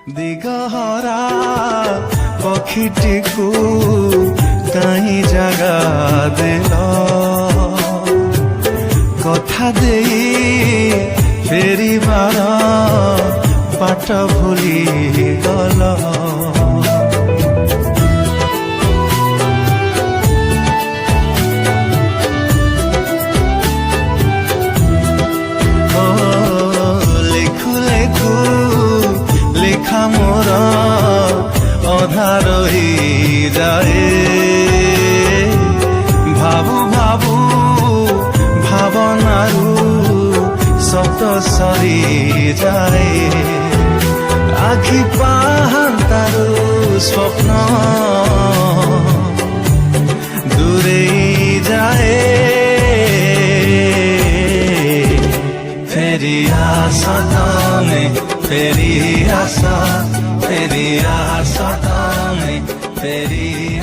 ଦିଗହରା ପକ୍ଷୀଟିକୁ କାହିଁ ଜାଗା ଦେଲ କଥା ଦେଇ ଫେରିବାର ବାଟ ଭୁଲିଗଲ মোর অধা রহি যায় ভাবু ভাবু ভাবনারু সত সরি যায় আখি পাহান্তারু স্বপ্ন দূরে যায় ফেরি আসা তুমি ফেরি আসা তুমি ফেরি